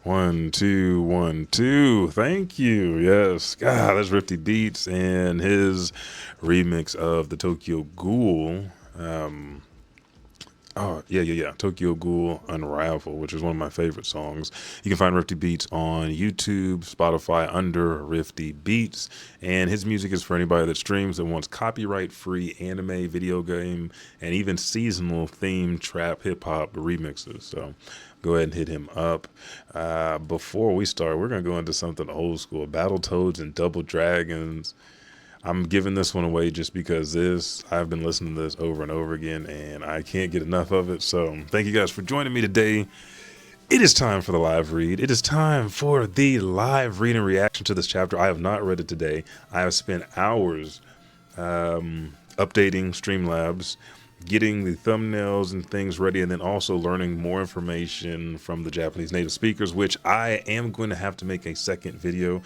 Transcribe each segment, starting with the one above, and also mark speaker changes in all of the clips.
Speaker 1: 1, 2, 1, 2. Thank you. Yes. God, that's Rifty Beats and his remix of the Tokyo Ghoul. Oh, yeah. Tokyo Ghoul Unravel, which is one of my favorite songs. You can find Rifty Beats on YouTube, Spotify under Rifty Beats. And his music is for anybody that streams that wants copyright free anime, video game, and even seasonal themed trap hip hop remixes. So go ahead and hit him up. Before we start, we're going to go into something old school Battletoads and Double Dragons. I'm giving this one away just because I've been listening to this over and over again and I can't get enough of it. So thank you guys for joining me today. It is time for the live read. It is time for the live read and reaction to this chapter. I have not read it today. I have spent hours updating Streamlabs, getting the thumbnails and things ready, and then also learning more information from the Japanese native speakers, which I am going to have to make a second video.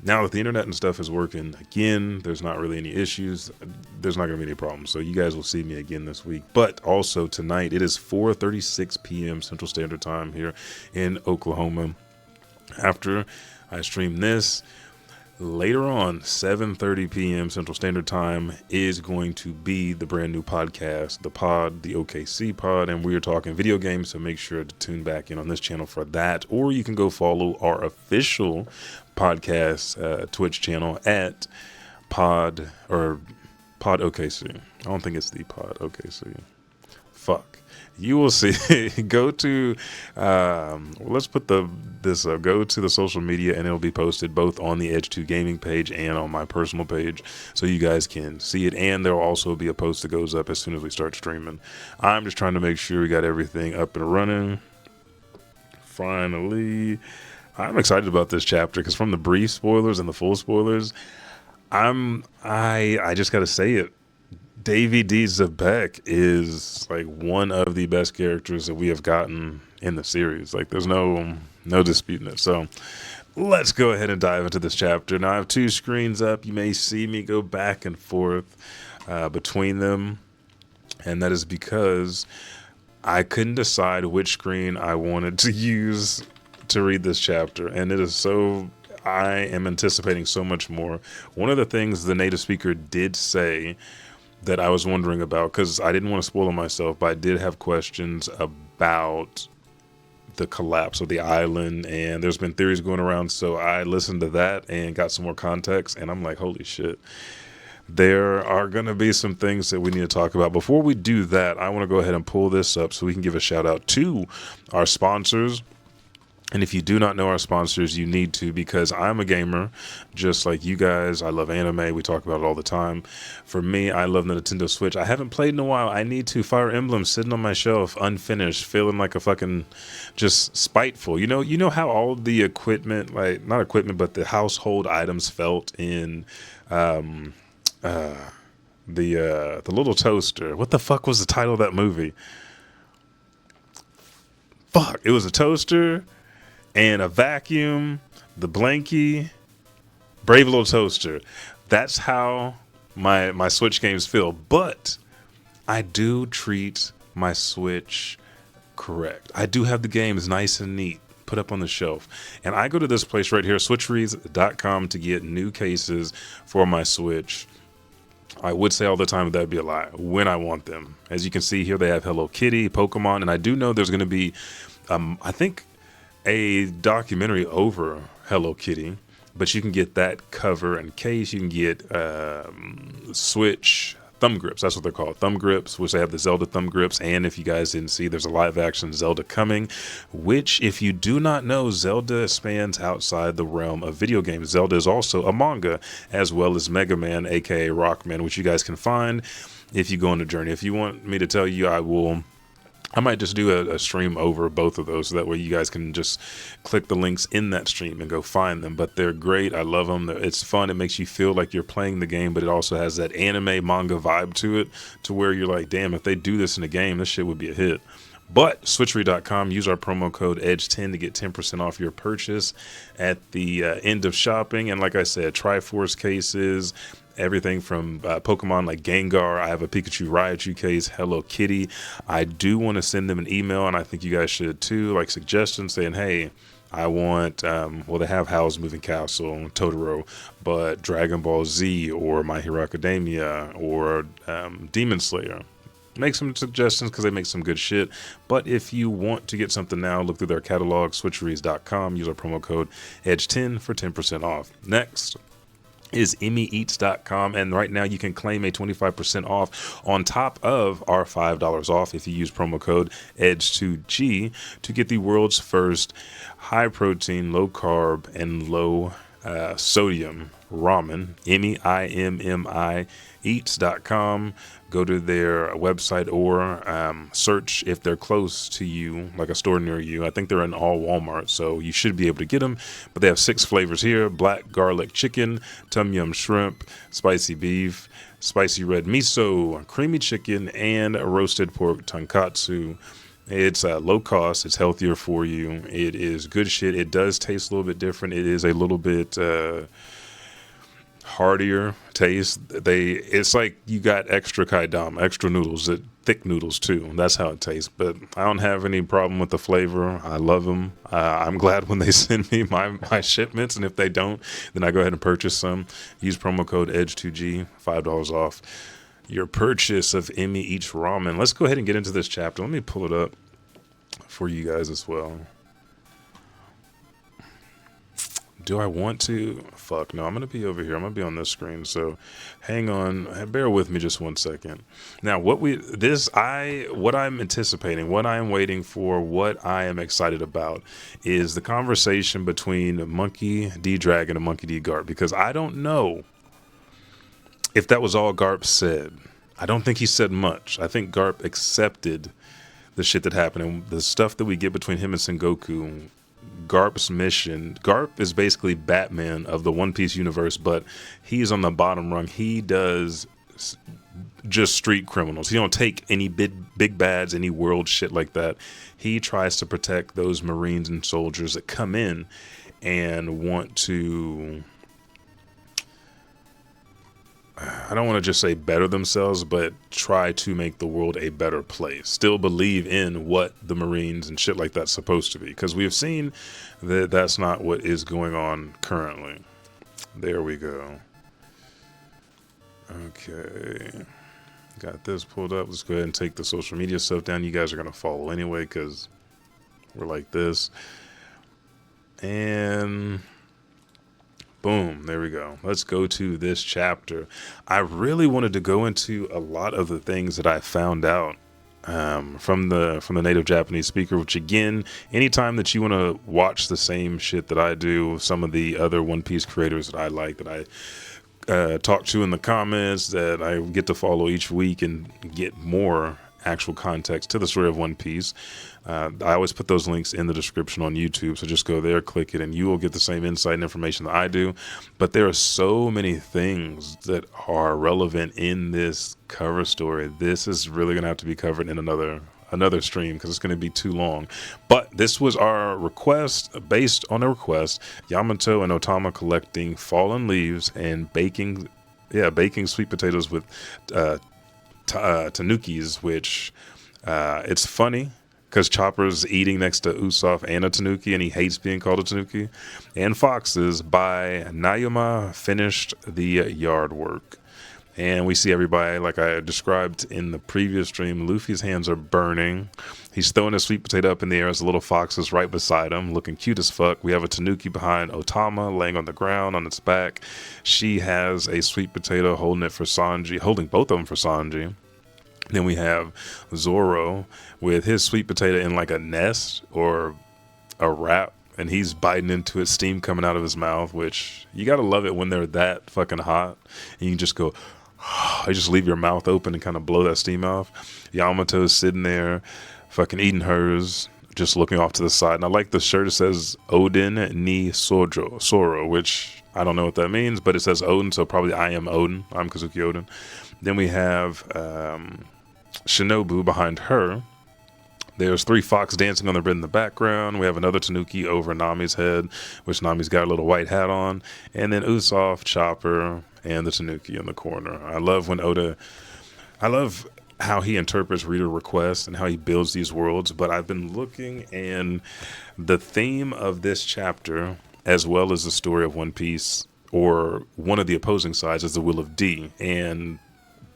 Speaker 1: Now that the internet and stuff is working again, there's not really any issues. There's not going to be any problems. So you guys will see me again this week. But also tonight, it is 4:36 p.m. Central Standard Time here in Oklahoma. After I stream this, later on, 7:30 p.m. Central Standard Time is going to be the brand new podcast, the OKC pod, and we are talking video games, so make sure to tune back in on this channel for that, or you can go follow our official podcast Twitch channel at pod OKC. I don't think it's the pod OKC. Fuck. You will see. Go to let's put go to the social media and it'll be posted both on the Edge 2 Gaming page and on my personal page so you guys can see it, and there'll also be a post that goes up as soon as we start streaming. I'm just trying to make sure we got everything up and running. Finally, I'm excited about this chapter because from the brief spoilers and the full spoilers, I just got to say it. Davy D. Xebec is like one of the best characters that we have gotten in the series. Like there's no disputing it. So let's go ahead and dive into this chapter. Now I have two screens up. You may see me go back and forth between them, and that is because I couldn't decide which screen I wanted to use to read this chapter, and I am anticipating so much more. One of the things the native speaker did say that I was wondering about, because I didn't want to spoil it myself, but I did have questions about the collapse of the island, and there's been theories going around, so I listened to that and got some more context, and I'm like, holy shit. There are going to be some things that we need to talk about. Before we do that, I want to go ahead and pull this up so we can give a shout out to our sponsors. And if you do not know our sponsors, you need to, because I'm a gamer just like you guys. I love anime. We talk about it all the time. For me, I love the Nintendo Switch. I haven't played in a while. I need to. Fire Emblem sitting on my shelf, unfinished, feeling like a fucking just spiteful. You know how all the equipment, like not equipment, but the household items felt in the little toaster. What the fuck was the title of that movie? Fuck, it was a toaster and a vacuum, the blankie, brave little toaster. That's how my Switch games feel. But I do treat my Switch correct. I do have the games nice and neat put up on the shelf. And I go to this place right here, switchreads.com, to get new cases for my Switch. I would say all the time that'd be a lie when I want them. As you can see here, they have Hello Kitty, Pokemon, and I do know there's going to be, I think, a documentary over Hello Kitty, but you can get that cover and case. You can get Switch thumb grips. That's what they're called, thumb grips, which they have the Zelda thumb grips. And if you guys didn't see, there's a live action Zelda coming, which, if you do not know, Zelda spans outside the realm of video games. Zelda is also a manga, as well as Mega Man, aka Rockman, which you guys can find if you go on the journey. If you want me to tell you, I might just do a stream over both of those, so that way you guys can just click the links in that stream and go find them. But they're great. I love them. It's fun. It makes you feel like you're playing the game, but it also has that anime manga vibe to it, to where you're like, damn, if they do this in a game, this shit would be a hit. But switchery.com, use our promo code EDGE10 to get 10% off your purchase at the end of shopping. And like I said, Triforce cases, everything from Pokemon like Gengar. I have a Pikachu Raichu case, Hello Kitty. I do want to send them an email, and I think you guys should too, like suggestions saying, hey, I want, well, they have Howl's Moving Castle, Totoro, but Dragon Ball Z or My Hero Academia or Demon Slayer. Make some suggestions because they make some good shit. But if you want to get something now, look through their catalog, switcheries.com. Use our promo code EDGE10 for 10% off. Next is emmyeats.com, and right now you can claim a 25% off on top of our $5 off if you use promo code EDGE2G to get the world's first high protein, low carb, and low sodium ramen. EMMI eats.com. Go to their website or search if they're close to you, like a store near you. I think they're in all Walmart, so you should be able to get them. But they have 6 flavors here: black garlic chicken, tom yum shrimp, spicy beef, spicy red miso, creamy chicken, and roasted pork tonkatsu. It's low cost. It's healthier for you. It is good shit. It does taste a little bit different. It is a little bit heartier taste. It's like you got extra kaidama, extra noodles, thick noodles too. That's how it tastes. But I don't have any problem with the flavor. I love them. I'm glad when they send me my shipments, and if they don't, then I go ahead and purchase some. Use promo code EDGE2G, $5 off your purchase of Emmy Eats Ramen. Let's go ahead and get into this chapter. Let me pull it up for you guys as well. Do I want to? Fuck no, I'm going to be over here. I'm going to be on this screen. So hang on. Bear with me just 1 second. Now, what I'm anticipating, what I am waiting for, what I am excited about is the conversation between Monkey D. Dragon and Monkey D. Garp, because I don't know if that was all Garp said. I don't think he said much. I think Garp accepted the shit that happened, and the stuff that we get between him and Sengoku. Garp's mission. Garp is basically Batman of the One Piece universe, but he's on the bottom rung. He does just street criminals. He don't take any big bads, any world shit like that. He tries to protect those Marines and soldiers that come in and want to, I don't want to just say better themselves, but try to make the world a better place. Still believe in what the Marines and shit like that's supposed to be. Because we have seen that that's not what is going on currently. There we go. Okay. Got this pulled up. Let's go ahead and take the social media stuff down. You guys are going to follow anyway because we're like this. And boom, there we go. Let's go to this chapter. I really wanted to go into a lot of the things that I found out from the native Japanese speaker, which again, anytime that you want to watch the same shit that I do, some of the other One Piece creators that I like, that I talk to in the comments, that I get to follow each week and get more actual context to the story of One Piece. I always put those links in the description on YouTube, so just go there, click it, and you will get the same insight and information that I do. But there are so many things that are relevant in this cover story. This is really going to have to be covered in another stream because it's going to be too long. But this was our request. Based on a request, Yamato and Otama collecting fallen leaves and baking sweet potatoes with tanukis, which it's funny because Chopper's eating next to Usopp and a tanuki, and he hates being called a tanuki. And Foxes by Nayuma finished the yard work. And we see everybody, like I described in the previous stream, Luffy's hands are burning. He's throwing a sweet potato up in the air as the little fox is right beside him, looking cute as fuck. We have a tanuki behind Otama, laying on the ground on its back. She has a sweet potato holding both of them for Sanji. Then we have Zoro with his sweet potato in like a nest or a wrap, and he's biting into it, steam coming out of his mouth, which you gotta love it when they're that fucking hot. And you just go, you just leave your mouth open and kind of blow that steam off. Yamato's sitting there fucking eating hers, just looking off to the side. And I like the shirt. It says Odin ni Soro, which I don't know what that means, but it says Odin, so probably I am Odin. I'm Kazuki Odin. Then we have Shinobu behind her. There's 3 fox dancing on the bed in the background. We have another tanuki over Nami's head, which Nami's got a little white hat on. And then Usopp, Chopper, and the Tanuki in the corner. I love when I love how he interprets reader requests and how he builds these worlds, but I've been looking, and the theme of this chapter, as well as the story of One Piece, or one of the opposing sides, is the will of D, and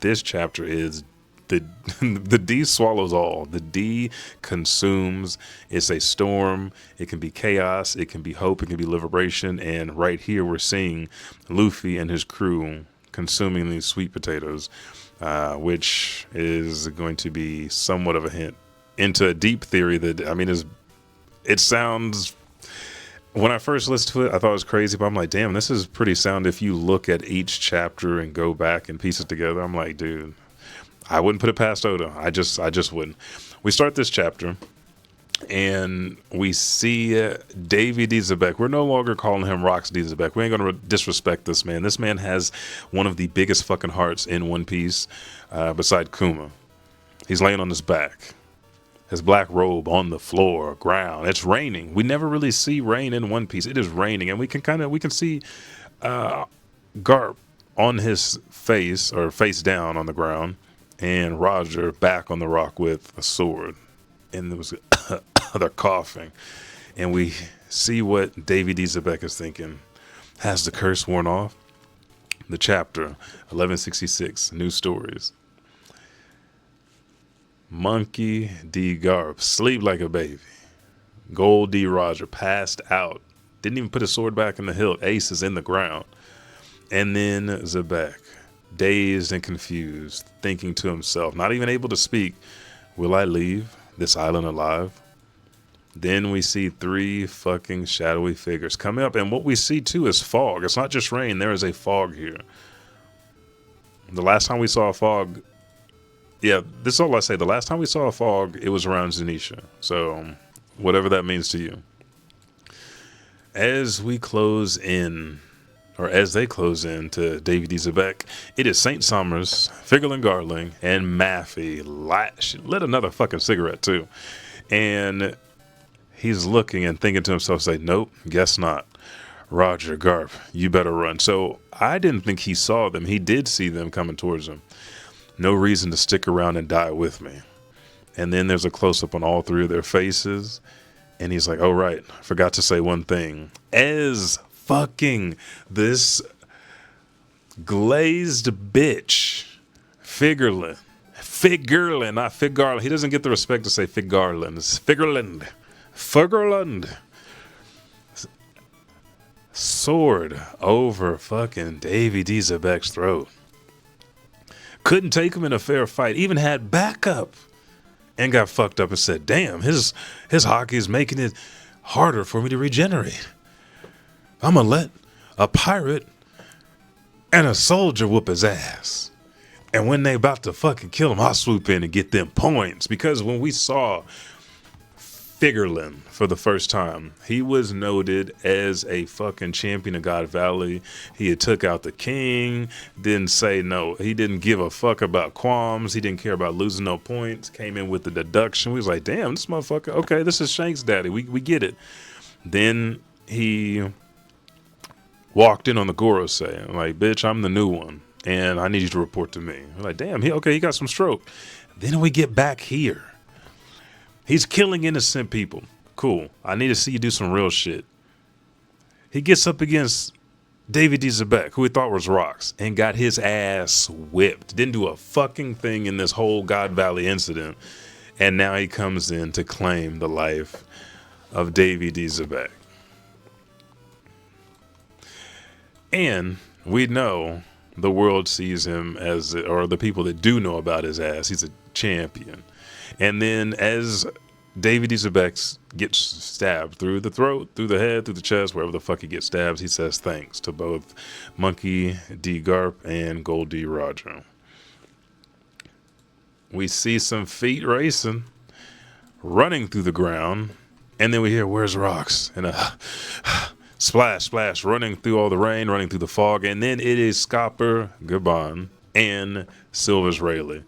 Speaker 1: this chapter is the D swallows all. The D consumes. It's a storm. It can be chaos. It can be hope. It can be liberation. And right here we're seeing Luffy and his crew consuming these sweet potatoes, which is going to be somewhat of a hint into a deep theory that, I mean, it sounds... When I first listened to it, I thought it was crazy, but I'm like, damn, this is pretty sound if you look at each chapter and go back and piece it together. I'm like, dude, I wouldn't put it past Oda. I just wouldn't. We start this chapter, and we see Davy D. Xebec. We're no longer calling him Rocks D. Xebec. We ain't going to disrespect this man. This man has one of the biggest fucking hearts in One Piece, beside Kuma. He's laying on his back. His black robe on the floor, ground. It's raining. We never really see rain in One Piece. It is raining, and we can see Garp on his face, or face down on the ground, and Roger back on the rock with a sword. And there was they're coughing, and we see what Davy D. Xebec is thinking. Has the curse worn off? The chapter 1166, new stories. Monkey D. Garp, sleep like a baby. Gold D. Roger, passed out. Didn't even put his sword back in the hilt. Ace is in the ground. And then Xebec, dazed and confused, thinking to himself, not even able to speak, will I leave this island alive? Then we see three fucking shadowy figures coming up. And what we see too is fog. It's not just rain. There is a fog here. The last time we saw a fog... Yeah, this is all I say. The last time we saw a fog, it was around Zanisha. So, whatever that means to you. As we close in, or as they close in to Davy D. Xebec, it is St. Summers, Figurlin Garling, and Maffy. Lit another fucking cigarette, too. And he's looking and thinking to himself, say, nope, guess not. Roger, Garp, you better run. So, I didn't think he saw them. He did see them coming towards him. No reason to stick around and die with me. And then there's a close-up on all three of their faces. And he's like, oh, right, I forgot to say one thing. As fucking this glazed bitch, Figurlin, not Figurlin. He doesn't get the respect to say Figurlin. It's Figurlin. Sword over fucking Davy D. Xebec's throat. Couldn't take him in a fair fight. Even had backup. And got fucked up and said, damn, his hockey is making it harder for me to regenerate. I'm going to let a pirate and a soldier whoop his ass. And when they about to fucking kill him, I'll swoop in and get them points. Because when we saw Figurlin for the first time, he was noted as a fucking champion of God Valley. He had took out the king, didn't say no. He didn't give a fuck about qualms. He didn't care about losing no points. Came in with the deduction. We was like, damn, this motherfucker, okay, this is Shanks' daddy. We get it. Then he walked in on the Gorosei. I'm like, bitch, I'm the new one, and I need you to report to me. We're like, damn, he got some stroke. Then we get back here. He's killing innocent people. Cool. I need to see you do some real shit. He gets up against Davy D. Xebec, who he thought was Rocks, and got his ass whipped. Didn't do a fucking thing in this whole God Valley incident. And now he comes in to claim the life of Davy D. Xebec. And we know the world sees him as, or the people that do know about his ass, he's a champion. And then as Davy D. Xebec gets stabbed through the throat, through the head, through the chest, wherever the fuck he gets stabbed, he says thanks to both Monkey D. Garp and Gold D. Roger. We see some feet racing, running through the ground, and then we hear, where's Rocks? And a splash, splash, running through all the rain, running through the fog, and then it is Scopper Gaban and Silver's Rayleigh.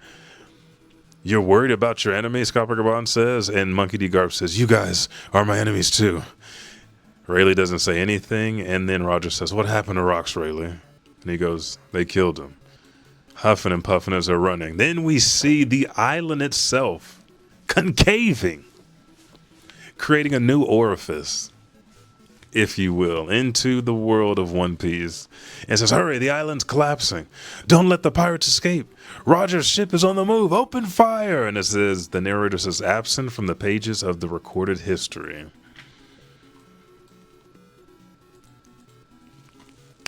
Speaker 1: You're worried about your enemies, Scopper Gaban says, and Monkey D. Garp says, you guys are my enemies too. Rayleigh doesn't say anything, and then Roger says, what happened to Rocks, Rayleigh? And he goes, they killed him. Huffing and puffing as they're running. Then we see the island itself concaving, creating a new orifice, if you will, into the world of One Piece. And says, hurry, the island's collapsing. Don't let the pirates escape. Roger's ship is on the move. Open fire. And it says, the narrator says, absent from the pages of the recorded history.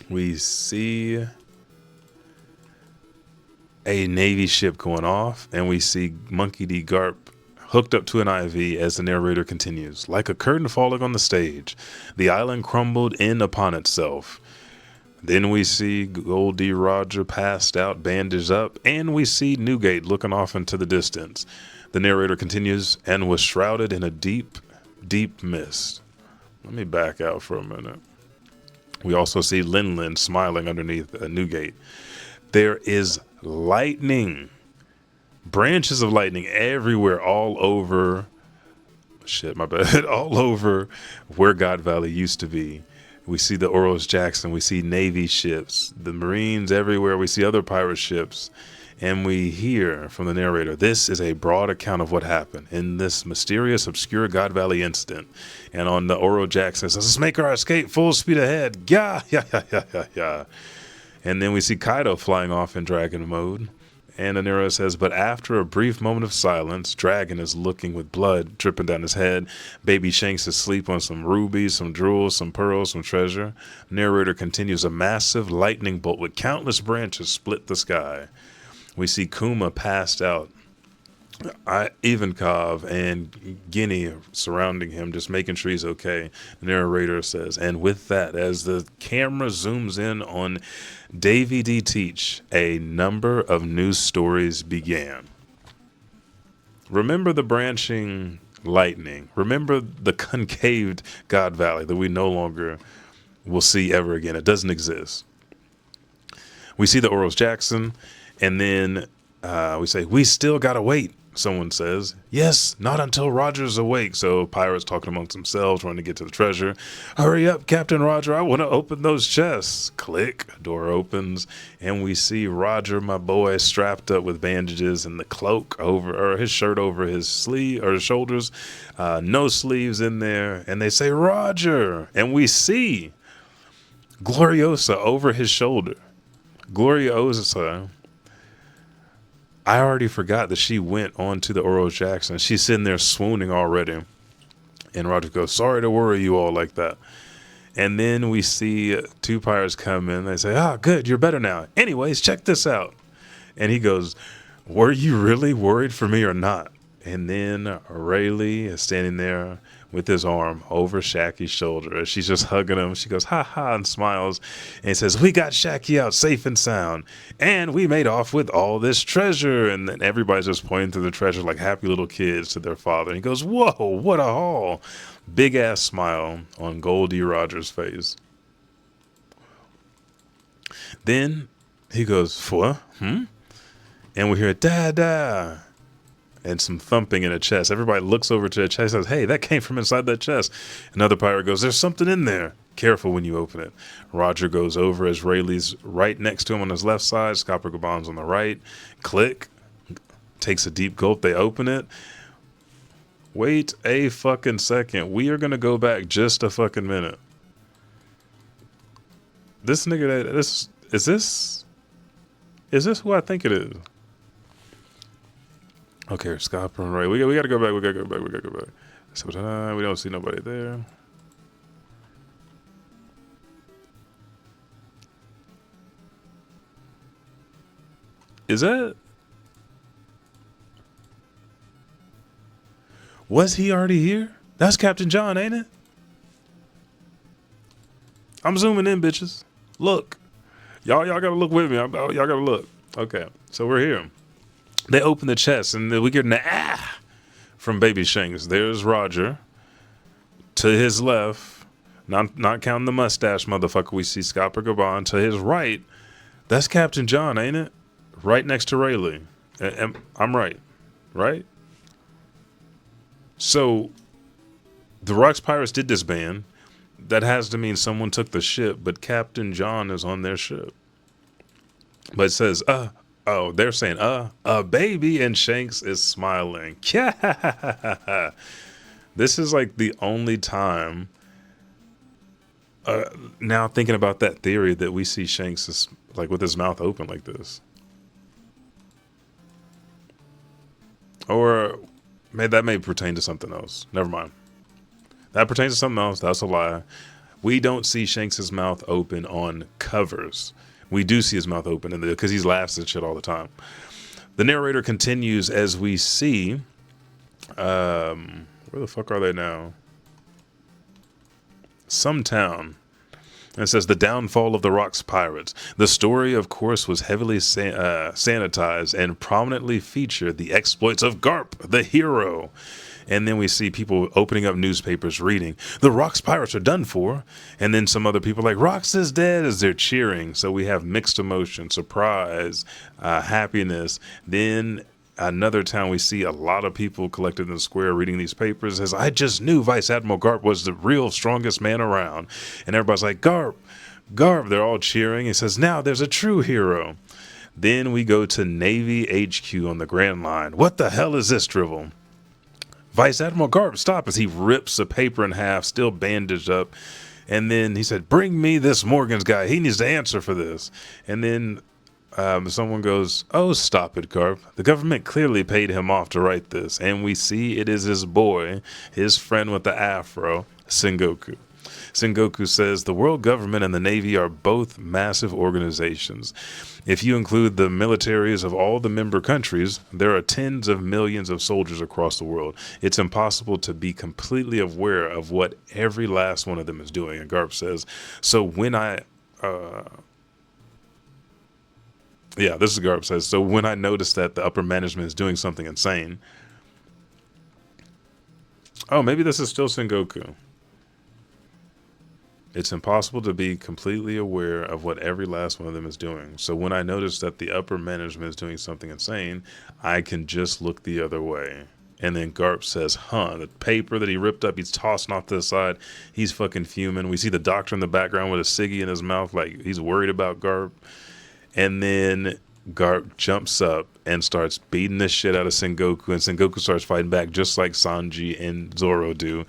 Speaker 1: We see a Navy ship going off, and we see Monkey D. Garp hooked up to an IV as the narrator continues. Like a curtain falling on the stage, the island crumbled in upon itself. Then we see Gold D. Roger passed out, bandaged up, and we see Newgate looking off into the distance. The narrator continues, and was shrouded in a deep, deep mist. Let me back out for a minute. We also see Lin smiling underneath Newgate. There is lightning, branches of lightning everywhere, all over, all over where God Valley used to be. We see the Oros Jackson, we see Navy ships, the Marines everywhere, we see other pirate ships, and we hear from the narrator, this is a broad account of what happened in this mysterious, obscure God Valley incident. And on the Oro Jackson, it says, let's make our escape full speed ahead. Yeah. And then we see Kaido flying off in dragon mode. And the narrator says, but after a brief moment of silence, Dragon is looking with blood dripping down his head. Baby Shanks is asleep on some rubies, some jewels, some pearls, some treasure. Narrator continues, a massive lightning bolt with countless branches split the sky. We see Kuma passed out. Ivankov and Guinea surrounding him, just making sure he's okay. The narrator says, and with that, as the camera zooms in on Davy D. Teach, a number of news stories began. Remember the branching lightning. Remember the concaved God Valley that we no longer will see ever again. It doesn't exist. We see the Oros Jackson, and then we say, we still gotta wait. Someone says, yes, not until Roger's awake. So pirates talking amongst themselves, trying to get to the treasure. Hurry up, Captain Roger. I want to open those chests. Click. Door opens. And we see Roger, my boy, strapped up with bandages and the cloak over, or his shirt over his sleeve or his shoulders. No sleeves in there. And they say, Roger. And we see Gloriosa over his shoulder. Gloriosa, I already forgot that she went on to the Oro Jackson. She's sitting there swooning already. And Roger goes, sorry to worry you all like that. And then we see two pirates come in. They say, good, you're better now. Anyways, check this out. And he goes, were you really worried for me or not? And then Rayleigh is standing there with his arm over Shaggy's shoulder. As she's just hugging him, she goes, ha ha, and smiles. And he says, we got Shaggy out safe and sound. And we made off with all this treasure. And then everybody's just pointing to the treasure like happy little kids to their father. And he goes, whoa, what a haul. Big ass smile on Goldie Rogers' face. Then he goes, what? And we hear da-da. And some thumping in a chest. Everybody looks over to the chest and says, hey, that came from inside that chest. Another pirate goes, there's something in there. Careful when you open it. Roger goes over as Rayleigh's right next to him on his left side. Scopper Gabon's on the right. Click. Takes a deep gulp. They open it. Wait a fucking second. We are going to go back just a fucking minute. This nigga, is this who I think it is? Okay, Scott and Ray. We gotta go back. We gotta go back. So, we don't see nobody there. Is that? Was he already here? That's Captain John, ain't it? I'm zooming in, bitches. Look. Y'all gotta look with me. Y'all gotta look. Okay, so we're here. They open the chest, and we get an from Baby Shanks. There's Roger. To his left, not counting the mustache motherfucker, we see Scopper Gabon. To his right, that's Captain John, ain't it? Right next to Rayleigh. I'm right. Right? So, the Rocks Pirates did disband. That has to mean someone took the ship, but Captain John is on their ship. But it says, oh, they're saying, a baby, and Shanks is smiling. Yeah. This is like the only time, now thinking about that theory, that we see Shanks is like with his mouth open like this. Or that may pertain to something else. Never mind. That pertains to something else. That's a lie. We don't see Shanks's mouth open on covers. We do see his mouth open because he laughs at shit all the time. The narrator continues as we see, where the fuck are they now? Some town. And it says, the downfall of the Rocks pirates. The story, of course, was heavily sanitized and prominently featured the exploits of Garp, the hero. And then we see people opening up newspapers reading, the Rocks pirates are done for. And then some other people like, Rocks is dead, as they're cheering. So we have mixed emotion, surprise, happiness. Then another town, we see a lot of people collected in the square reading these papers. It says, I just knew Vice Admiral Garp was the real strongest man around. And everybody's like, Garp, Garp. They're all cheering. He says, now there's a true hero. Then we go to Navy HQ on the Grand Line. What the hell is this drivel? Vice Admiral Garp, stop, as he rips a paper in half, still bandaged up. And then he said, bring me this Morgan's guy. He needs to answer for this. And then someone goes, oh, stop it, Garp. The government clearly paid him off to write this. And we see it is his boy, his friend with the afro, Sengoku. Sengoku says, the world government and the Navy are both massive organizations. If you include the militaries of all the member countries, there are tens of millions of soldiers across the world. It's impossible to be completely aware of what every last one of them is doing. And Garp says, so when I... this is Garp says, so when I notice that the upper management is doing something insane... Oh, maybe this is still Sengoku. It's impossible to be completely aware of what every last one of them is doing. So when I notice that the upper management is doing something insane, I can just look the other way. And then Garp says, the paper that he ripped up, he's tossing off to the side. He's fucking fuming. We see the doctor in the background with a ciggy in his mouth, like he's worried about Garp. And then Garp jumps up and starts beating the shit out of Sengoku, and Sengoku starts fighting back just like Sanji and Zoro do.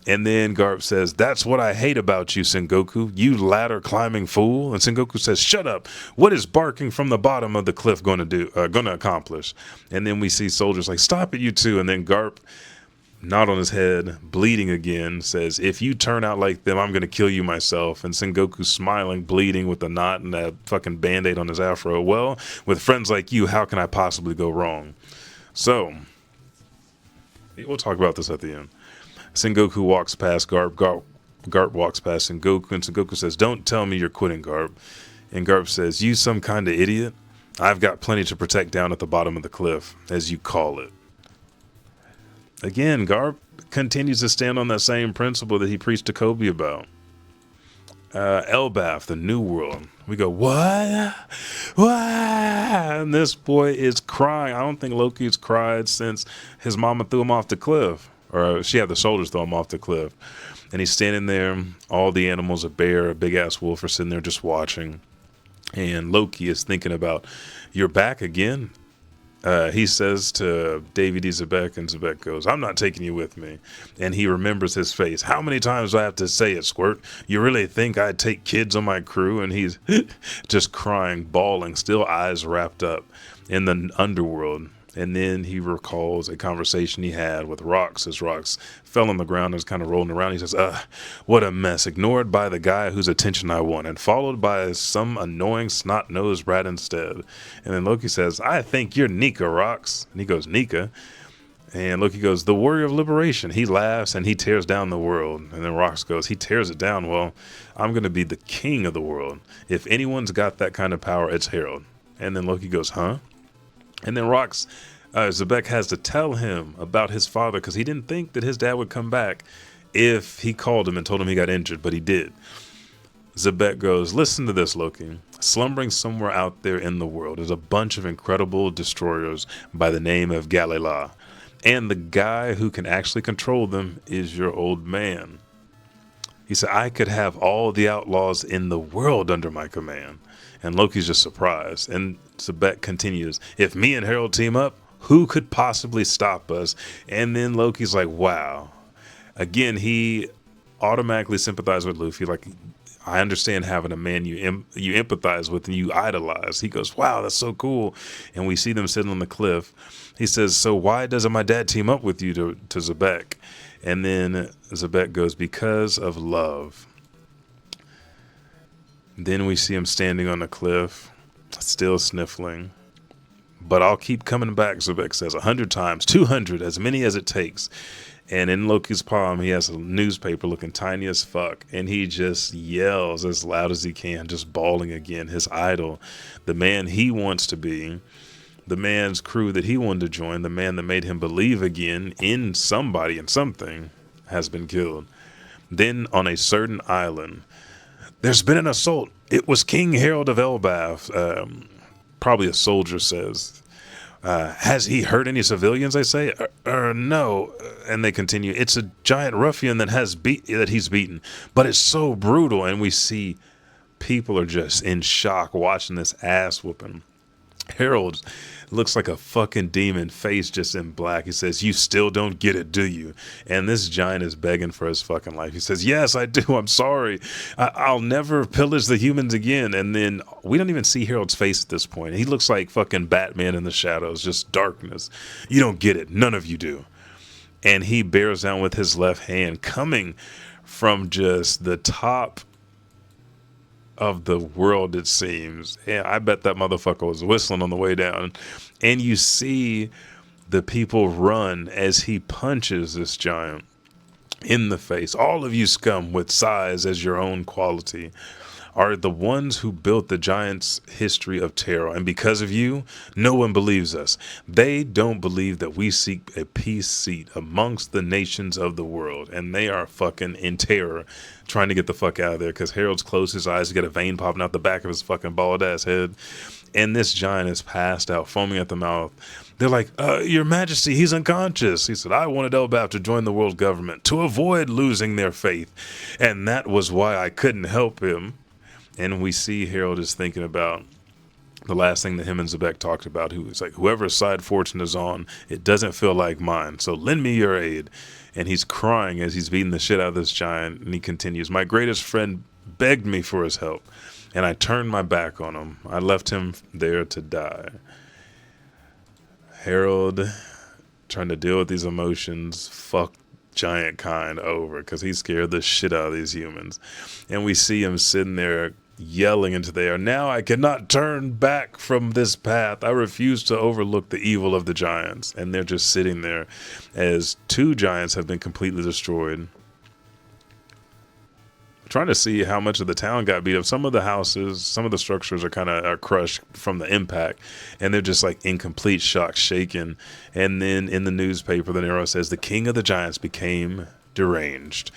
Speaker 1: And then Garp says, that's what I hate about you, Sengoku, you ladder climbing fool. And Sengoku says, shut up. What is barking from the bottom of the cliff going to accomplish? And then we see soldiers like, stop it, you two. And then Garp, knot on his head, bleeding again, says, if you turn out like them, I'm going to kill you myself. And Sengoku smiling, bleeding with the knot and that fucking band-aid on his afro. Well, with friends like you, how can I possibly go wrong? So, we'll talk about this at the end. Sengoku walks past Garp. Garp walks past Sengoku, and Sengoku says, don't tell me you're quitting, Garp. And Garp says, you some kind of idiot? I've got plenty to protect down at the bottom of the cliff, as you call it. Again, Garp continues to stand on that same principle that he preached to Kobe about. Elbaf, the New World. We go, what? What? And this boy is crying. I don't think Loki's cried since his mama threw him off the cliff. Or she had the soldiers throw him off the cliff. And he's standing there. All the animals, a bear, a big-ass wolf, are sitting there just watching. And Loki is thinking about, you're back again? He says to Davy D. Xebec, and Xebec goes, I'm not taking you with me. And he remembers his face. How many times do I have to say it, Squirt? You really think I'd take kids on my crew? And he's just crying, bawling, still eyes wrapped up in the underworld. And then he recalls a conversation he had with Rox as Rox fell on the ground and was kind of rolling around. He says, what a mess. Ignored by the guy whose attention I want, and followed by some annoying snot-nosed rat instead. And then Loki says, I think you're Nika, Rox. And he goes, Nika? And Loki goes, the warrior of liberation. He laughs and he tears down the world. And then Rox goes, he tears it down. Well, I'm going to be the king of the world. If anyone's got that kind of power, it's Harald. And then Loki goes, huh? And then Rox, Xebec has to tell him about his father because he didn't think that his dad would come back if he called him and told him he got injured, but he did. Xebec goes, listen to this, Loki. Slumbering somewhere out there in the world is a bunch of incredible destroyers by the name of Galila. And the guy who can actually control them is your old man. He said, I could have all the outlaws in the world under my command. And Loki's just surprised. And Xebec continues, if me and Harald team up, who could possibly stop us? And then Loki's like, wow. Again, he automatically sympathized with Luffy. Like, I understand having a man you empathize with and you idolize. He goes, wow, that's so cool. And we see them sitting on the cliff. He says, so why doesn't my dad team up with you to Xebec? And then Xebec goes, because of love. Then we see him standing on the cliff, still sniffling. But I'll keep coming back, Xebec says, 100 times, 200, as many as it takes. And in Loki's palm, he has a newspaper looking tiny as fuck. And he just yells as loud as he can, just bawling again. His idol, the man he wants to be, the man's crew that he wanted to join, the man that made him believe again in somebody and something, has been killed. Then on a certain island, there's been an assault. It was King Harald of Elbaf. Probably a soldier says. Has he hurt any civilians? I say, no. And they continue. It's a giant ruffian that he's beaten, but it's so brutal. And we see people are just in shock watching this ass whooping. Harald looks like a fucking demon, face just in black. He says, you still don't get it, do you? And this giant is begging for his fucking life. He says, yes, I do. I'm sorry. I'll never pillage the humans again. And then we don't even see Harald's face at this point. He looks like fucking Batman in the shadows, just darkness. You don't get it. None of you do. And he bears down with his left hand, coming from just the top of the world, it seems. Yeah, I bet that motherfucker was whistling on the way down. And you see the people run as he punches this giant in the face. All of you scum with size as your own quality are the ones who built the giant's history of terror. And because of you, no one believes us. They don't believe that we seek a peace seat amongst the nations of the world. And they are fucking in terror, trying to get the fuck out of there, because Harold's closed his eyes to get a vein popping out the back of his fucking bald ass head. And this giant is passed out, foaming at the mouth. They're like, Your Majesty, he's unconscious. He said, I wanted Elbaf to join the world government to avoid losing their faith. And that was why I couldn't help him. And we see Harald is thinking about the last thing that him and Xebec talked about. Who's like, whoever's side fortune is on, it doesn't feel like mine. So lend me your aid. And he's crying as he's beating the shit out of this giant. And he continues, my greatest friend begged me for his help. And I turned my back on him. I left him there to die. Harald, trying to deal with these emotions, fucked giant kind over because he scared the shit out of these humans. And we see him sitting there yelling into the air, now I cannot turn back from this path. I refuse to overlook the evil of the giants. And they're just sitting there as 2 giants have been completely destroyed. Trying to see how much of the town got beat up. Some of the houses, some of the structures are crushed from the impact, and they're just like in complete shock, shaken. And then in the newspaper, the arrow says the king of the giants became deranged.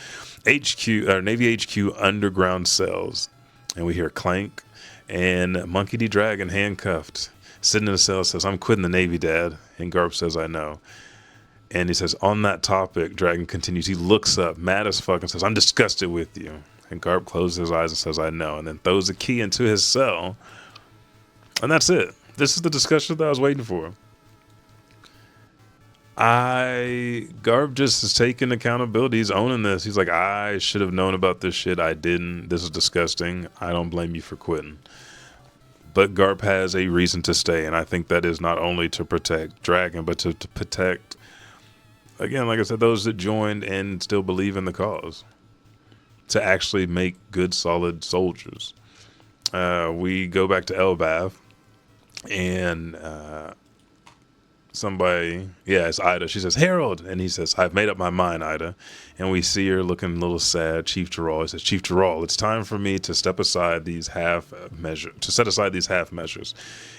Speaker 1: Navy HQ underground cells, and we hear clank, and Monkey D. Dragon handcuffed, sitting in a cell, says, I'm quitting the Navy, Dad. And Garp says, I know. And he says, on that topic, Dragon continues, he looks up, mad as fuck, and says, I'm disgusted with you. And Garp closes his eyes and says, I know. And then throws a key into his cell. And that's it. This is the discussion that I was waiting for. Garp just is taking accountability. He's owning this. He's like, I should have known about this shit. I didn't. This is disgusting. I don't blame you for quitting. But Garp has a reason to stay. And I think that is not only to protect Dragon, but to protect, again, like I said, those that joined and still believe in the cause. To actually make good, solid soldiers. We go back to Elbaf, and it's Ida. She says, Harald, and he says, I've made up my mind, Ida. And we see her looking a little sad. Chief Gerald, he says, Chief Gerald, it's time for me to set aside these half measures.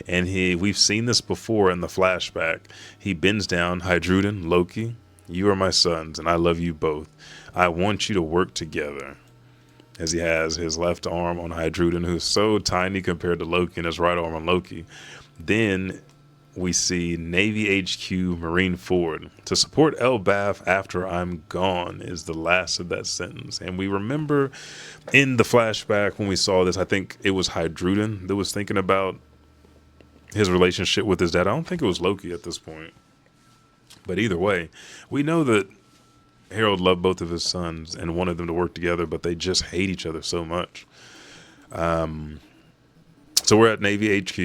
Speaker 1: And we've seen this before in the flashback. He bends down, Hydruden, Loki, you are my sons, and I love you both. I want you to work together. As he has his left arm on Hydruden, who's so tiny compared to Loki, and his right arm on Loki. Then we see Navy HQ Marine Ford to support Elbath after I'm gone is the last of that sentence. And we remember in the flashback when we saw this, I think it was Hydruden that was thinking about his relationship with his dad. I don't think it was Loki at this point. But either way, we know that Harald loved both of his sons and wanted them to work together, but they just hate each other so much. So we're at Navy HQ,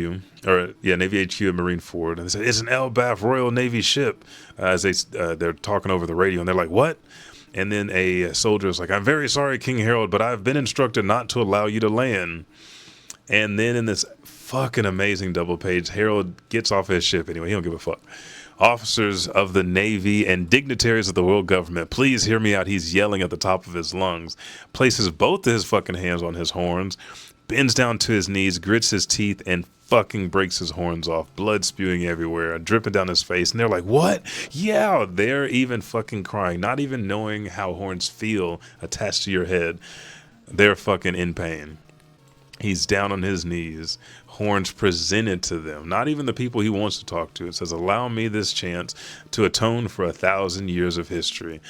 Speaker 1: Navy HQ at Marine Ford, and they said it's an Elbath Royal Navy ship. As they're talking over the radio, and they're like, "What?" And then a soldier is like, "I'm very sorry, King Harald, but I've been instructed not to allow you to land." And then in this fucking amazing double page, Harald gets off his ship anyway. He don't give a fuck. "Officers of the Navy and dignitaries of the world government, please hear me out." He's yelling at the top of his lungs, places both of his fucking hands on his horns, bends down to his knees, grits his teeth, and fucking breaks his horns off, blood spewing everywhere, dripping down his face. And they're like, "What?" Yeah, they're even fucking crying, not even knowing how horns feel attached to your head. They're fucking in pain. He's down on his knees, horns presented to them, not even the people he wants to talk to. It says, "Allow me this chance to atone for 1,000 years of history.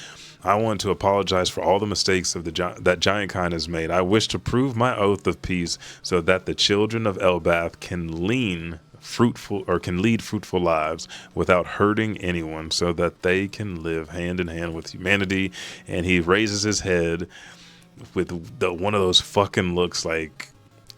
Speaker 1: I want to apologize for all the mistakes of that giant kind has made. I wish to prove my oath of peace so that the children of Elbath can lead fruitful lives without hurting anyone, so that they can live hand in hand with humanity." And he raises his head with one of those fucking looks like,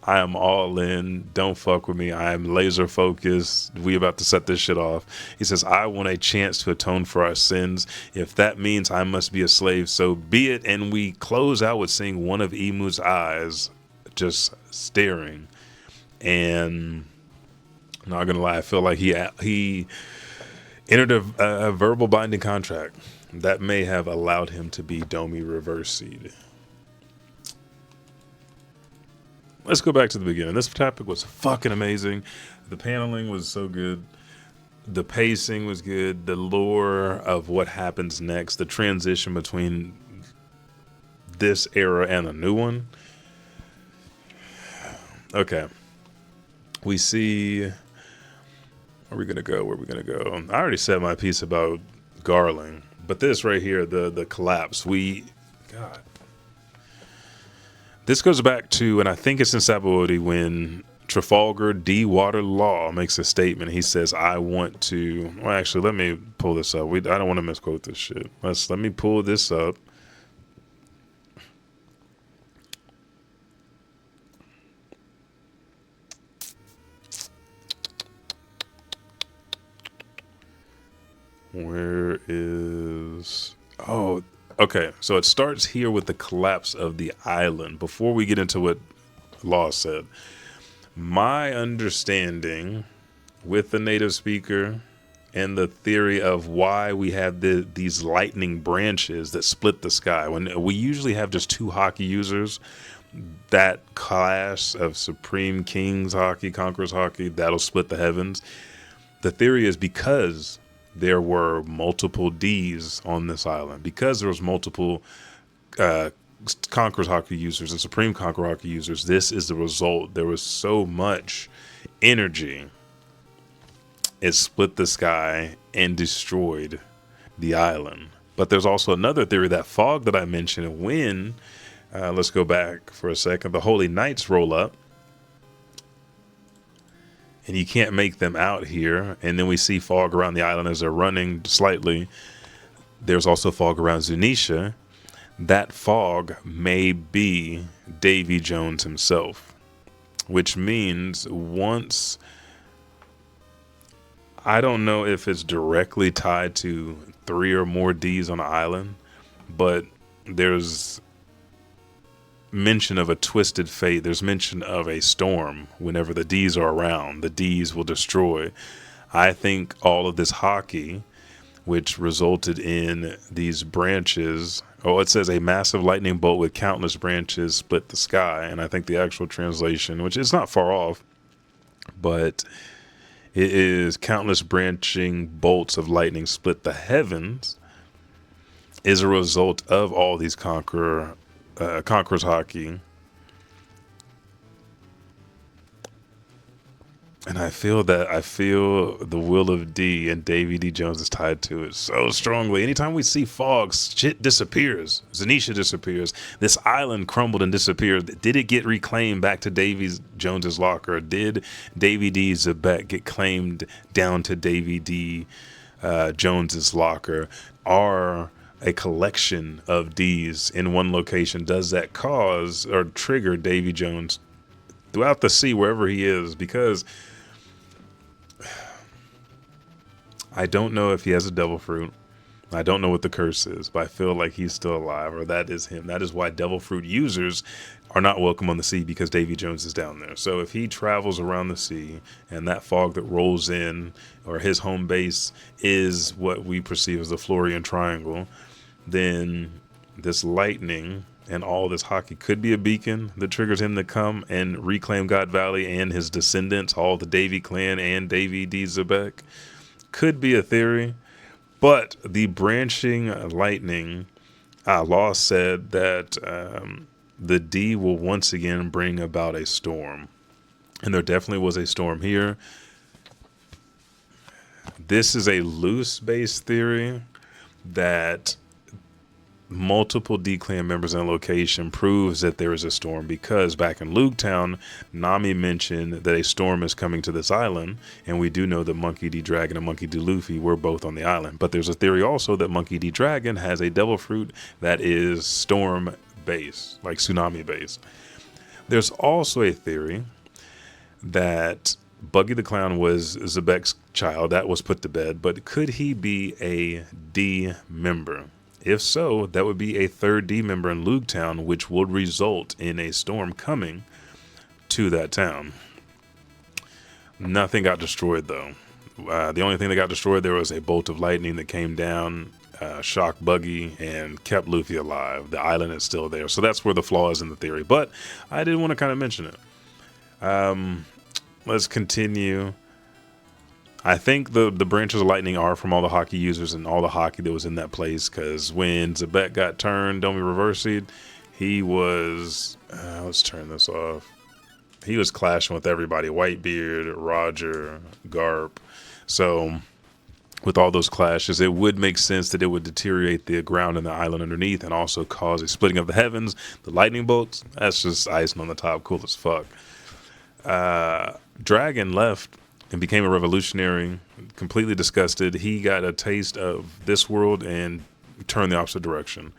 Speaker 1: "I am all in. Don't fuck with me. I am laser focused. We about to set this shit off." He says, "I want a chance to atone for our sins. If that means I must be a slave, so be it." And we close out with seeing one of Emu's eyes just staring. And I'm not gonna lie, I feel like he entered a verbal binding contract that may have allowed him to be Domi reverse seed. Let's go back to the beginning. This topic was fucking amazing. The paneling was so good. The pacing was good. The lore of what happens next, the transition between this era and a new one. Okay. We see... Where are we going to go? I already said my piece about Garland. But this right here, the collapse. God. This goes back to, and I think it's in Sabaody, when Trafalgar D. Waterlaw makes a statement. He says, "I want to..." Well, actually, let me pull this up. I don't want to misquote this shit. Let me pull this up. Where is... Oh... Okay, so it starts here with the collapse of the island. Before we get into what Law said, my understanding with the native speaker and the theory of why we have these lightning branches that split the sky, when we usually have just two hockey users, that class of Supreme Kings hockey, Conquerors hockey, that'll split the heavens. The theory is because there were multiple Ds on this island, because there was multiple Conquerors hockey users and Supreme Conqueror hockey users. This is the result. There was so much energy. It split the sky and destroyed the island. But there's also another theory, that fog that I mentioned, when, let's go back for a second, the Holy Knights roll up. And you can't make them out here. And then we see fog around the island as they're running slightly. There's also fog around Zunisha. That fog may be Davy Jones himself, which means once... I don't know if it's directly tied to 3 or more Ds on an island, but there's mention of a twisted fate. There's mention of a storm. Whenever the Ds are around, the Ds will destroy. I think all of this hockey, which resulted in these branches, it says a massive lightning bolt with countless branches split the sky. And I think the actual translation, which is not far off, but it is countless branching bolts of lightning split the heavens, is a result of all these Conquerors hockey And I feel the will of D and Davy D. Jones is tied to it so strongly. Anytime we see fog, shit disappears. Zanisha disappears. This island crumbled and disappeared. Did it get reclaimed back to Davy Jones's locker? Did Davy D. Xebec get claimed down to Davy D. Jones's locker? Are a collection of D's in one location, does that cause or trigger Davy Jones throughout the sea wherever he is? Because I don't know if he has a devil fruit. I don't know what the curse is, but I feel like he's still alive, or that is him. That is why devil fruit users are not welcome on the sea, because Davy Jones is down there. So if he travels around the sea and that fog that rolls in, or his home base is what we perceive as the Florian Triangle, then this lightning and all this hockey could be a beacon that triggers him to come and reclaim God Valley and his descendants, all the Davy clan and Davy D. Xebec. Could be a theory, but the branching lightning law said that the D will once again bring about a storm. And there definitely was a storm here. This is a loose-based theory that multiple D-Clan members in a location proves that there is a storm, because back in Lugetown, Nami mentioned that a storm is coming to this island, and we do know that Monkey D. Dragon and Monkey D. Luffy were both on the island. But there's a theory also that Monkey D. Dragon has a devil fruit that is storm-based, like tsunami-based. There's also a theory that Buggy the Clown was Xebec's child. That was put to bed, but could he be a D member? If so, that would be a third D member in Lugetown, which would result in a storm coming to that town. Nothing got destroyed, though. The only thing that got destroyed, there was a bolt of lightning that came down, shocked Buggy, and kept Luffy alive. The island is still there. So that's where the flaw is in the theory. But I did want to kind of mention it. Let's continue. I think the branches of lightning are from all the hockey users and all the hockey that was in that place, because when Xebec got turned, don't we reverse it? He was, let's turn this off. He was clashing with everybody, Whitebeard, Roger, Garp. So with all those clashes, it would make sense that it would deteriorate the ground and the island underneath and also cause a splitting of the heavens. The lightning bolts, that's just icing on the top, cool as fuck. Dragon left and became a revolutionary, completely disgusted. He got a taste of this world and turned the opposite direction.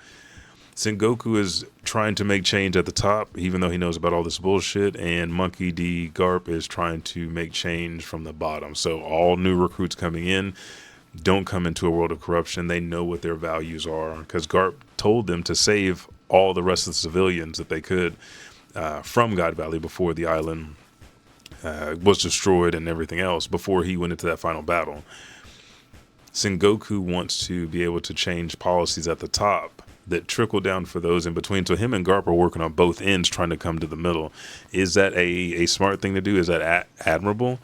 Speaker 1: Sengoku is trying to make change at the top, even though he knows about all this bullshit, and Monkey D. Garp is trying to make change from the bottom. So all new recruits coming in don't come into a world of corruption. They know what their values are, because Garp told them to save all the rest of the civilians that they could from God Valley before the island was destroyed and everything else, before he went into that final battle. Sengoku wants to be able to change policies at the top that trickle down for those in between. So him and Garp are working on both ends, trying to come to the middle. Is that a smart thing to do? Is that admirable?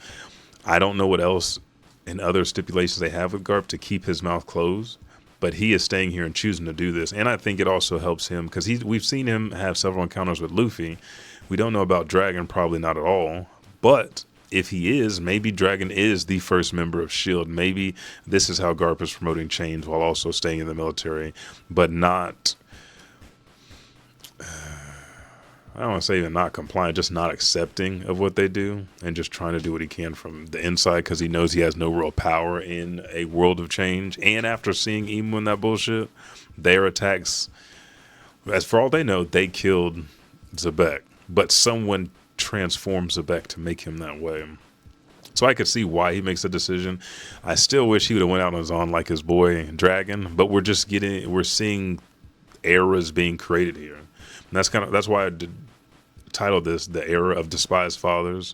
Speaker 1: I don't know what else in other stipulations they have with Garp to keep his mouth closed, but he is staying here and choosing to do this. And I think it also helps him, because we've seen him have several encounters with Luffy. We don't know about Dragon, probably not at all. But if he is, maybe Dragon is the first member of S.H.I.E.L.D. Maybe this is how Garp is promoting change while also staying in the military, but not, I don't want to say even not compliant, just not accepting of what they do and just trying to do what he can from the inside, because he knows he has no real power in a world of change. And after seeing Emu and that bullshit, their attacks, as for all they know, they killed Xebec, but someone transforms Xebec to make him that way. So I could see why he makes a decision. I still wish he would have went out on his own like his boy Dragon, but we're seeing eras being created here. And that's why I titled this The Era of Despised Fathers.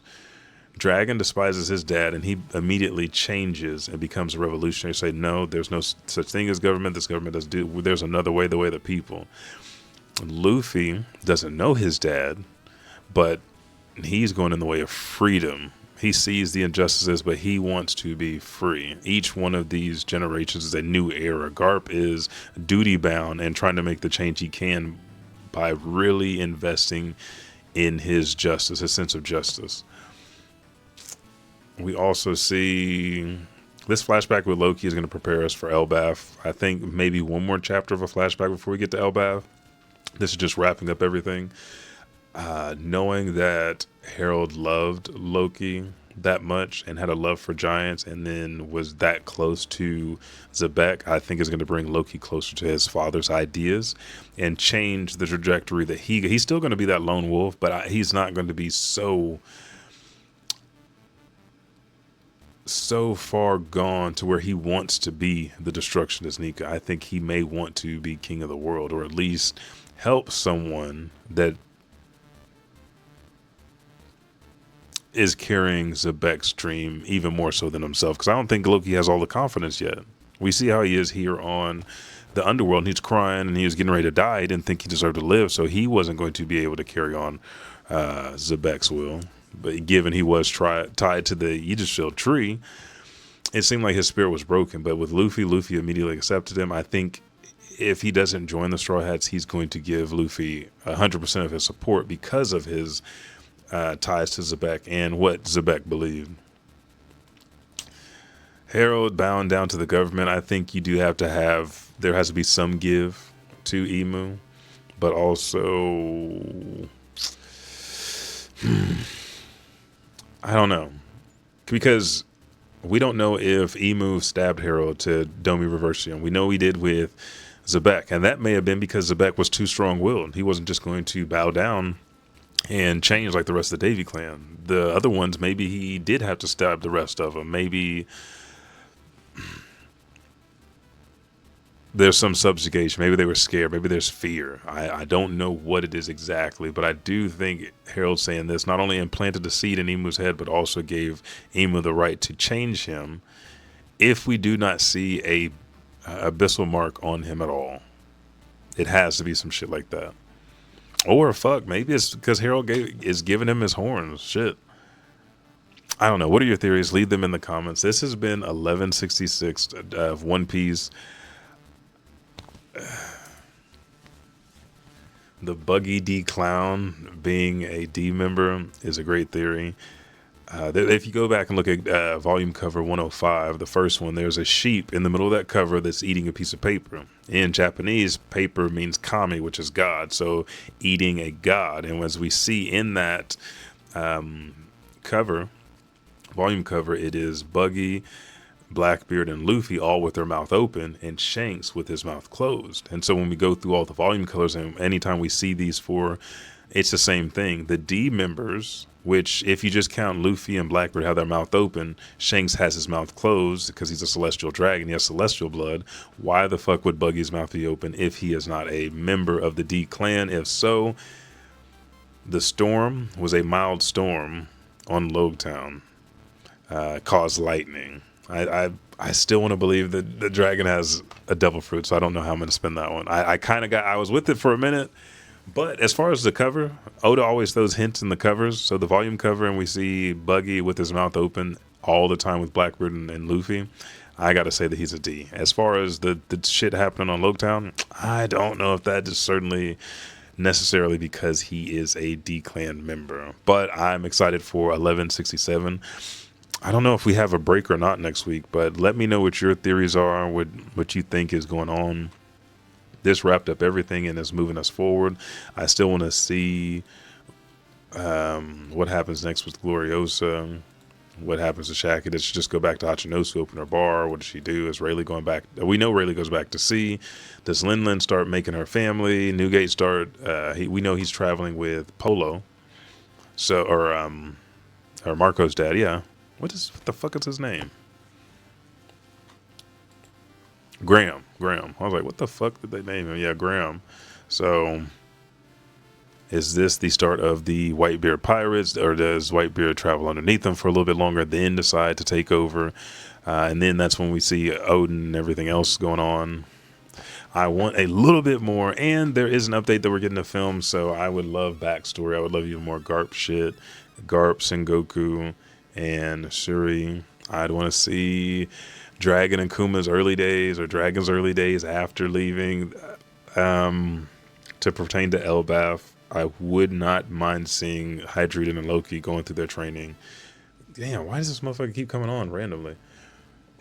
Speaker 1: Dragon despises his dad, and he immediately changes and becomes a revolutionary. Say, no, there's no such thing as government. This government doesn't do. There's another way, the way of the people. Luffy doesn't know his dad, but he's going in the way of freedom. He sees the injustices, but he wants to be free. Each one of these generations is a new era. Garp is duty bound and trying to make the change he can by really investing in his justice, his sense of justice. We also see this flashback with Loki is going to prepare us for Elbaf. I think maybe one more chapter of a flashback before we get to Elbaf. This is just wrapping up everything. Knowing that Harald loved Loki that much and had a love for giants and then was that close to Xebec, I think is going to bring Loki closer to his father's ideas and change the trajectory that he's still going to be that lone wolf, but he's not going to be so far gone to where he wants to be the destructionist Nika. I think he may want to be king of the world, or at least help someone that is carrying Xebec's dream even more so than himself, because I don't think Loki has all the confidence yet. We see how he is here on the underworld, and he's crying and he was getting ready to die. He didn't think he deserved to live, so he wasn't going to be able to carry on Xebec's will. But given he was tied to the Yggdrasil tree, it seemed like his spirit was broken. But with Luffy immediately accepted him. I think if he doesn't join the Straw Hats, he's going to give Luffy 100% of his support because of his ties to Xebec and what Xebec believed. Harald bowing down to the government. I think you do have to there has to be some give to Emu, but also I don't know, because we don't know if Emu stabbed Harald to Domi Reversium. We know he did with Xebec, and that may have been because Xebec was too strong-willed. He wasn't just going to bow down and change like the rest of the Davy clan. The other ones, maybe he did have to stab the rest of them. Maybe there's some subjugation. Maybe they were scared. Maybe there's fear. I don't know what it is exactly, but I do think Harold saying this not only implanted a seed in Emu's head, but also gave Emu the right to change him if we do not see a abyssal mark on him at all. It has to be some shit like that. Or fuck, maybe it's because Harold is giving him his horns. Shit. I don't know. What are your theories? Leave them in the comments. This has been 1166 of One Piece. The Buggy D Clown being a D member is a great theory. If you go back and look at volume cover 105, the first one, there's a sheep in the middle of that cover that's eating a piece of paper. In Japanese, paper means kami, which is God, so eating a god. And as we see in that cover, volume cover, it is Buggy, Blackbeard, and Luffy all with their mouth open, and Shanks with his mouth closed. And so when we go through all the volume colors, and anytime we see these four, it's the same thing. The D members, which if you just count Luffy and Blackbeard have their mouth open, Shanks has his mouth closed because he's a celestial dragon. He has celestial blood. Why the fuck would Buggy's mouth be open if he is not a member of the D clan? If so, the storm was a mild storm on Logtown, caused lightning. I still want to believe that the dragon has a devil fruit, so I don't know how I'm going to spin that one. I was with it for a minute, but as far as the cover, Oda always throws hints in the covers. So the volume cover, and we see Buggy with his mouth open all the time with Blackbeard and Luffy. I got to say that he's a D. As far as the shit happening on Logtown, I don't know if that is certainly necessarily because he is a D clan member, but I'm excited for 1167. I don't know if we have a break or not next week, but let me know what your theories are, what you think is going on. This wrapped up everything and is moving us forward. I still want to see what happens next with Gloriosa. What happens to Shaki? Does she just go back to Hachinosu, open her bar? What does she do? Is Rayleigh going back? We know Rayleigh goes back to sea. Does Linlin start making her family? Newgate start? We know he's traveling with Polo. So, or Marco's dad, yeah. What the fuck is his name? Graham. I was like, what the fuck did they name him? Yeah, Graham. So, is this the start of the Whitebeard Pirates, or does Whitebeard travel underneath them for a little bit longer, then decide to take over? And then that's when we see Odin and everything else going on. I want a little bit more, and there is an update that we're getting to film, so I would love backstory. I would love even more Garp shit. Garp, Sengoku, and Shuri. I'd want to see Dragon and Kuma's early days, or Dragon's early days after leaving to pertain to Elbaf. I would not mind seeing Hydreigon and Loki going through their training. damn, why does this motherfucker keep coming on randomly?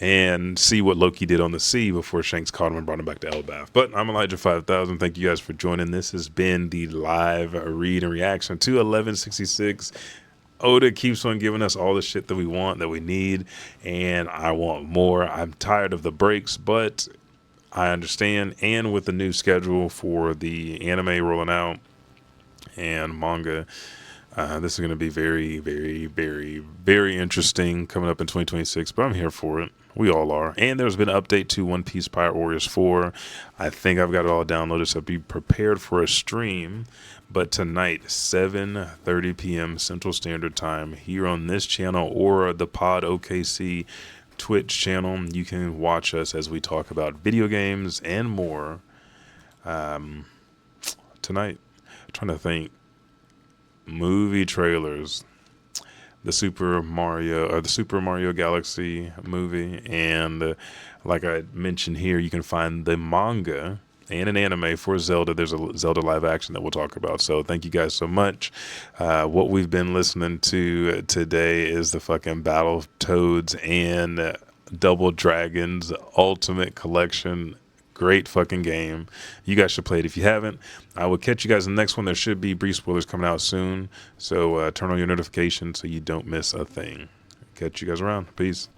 Speaker 1: And see what Loki did on the sea before Shanks caught him and brought him back to Elbaf. But I'm Elijah 5000. Thank you guys for joining. This has been the live read and reaction to 1166. Oda keeps on giving us all the shit that we want, that we need, and I want more. I'm tired of the breaks, but I understand. And with the new schedule for the anime rolling out and manga, this is going to be very, very, very, very interesting coming up in 2026, but I'm here for it. We all are. And there's been an update to One Piece Pirate Warriors 4. I think I've got it all downloaded, so be prepared for a stream. But tonight, 7:30 p.m. Central Standard Time, here on this channel or the Pod OKC Twitch channel, you can watch us as we talk about video games and more. Tonight, I'm trying to think. Movie trailers, the Super Mario Galaxy movie, and like I mentioned here, you can find the manga and an anime for Zelda. There's a Zelda live action that we'll talk about. So thank you guys so much. What we've been listening to today is the fucking Battletoads and Double Dragons Ultimate Collection. Great fucking game. You guys should play it if you haven't. I will catch you guys in the next one. There should be brief spoilers coming out soon. So turn on your notifications so you don't miss a thing. Catch you guys around. Peace.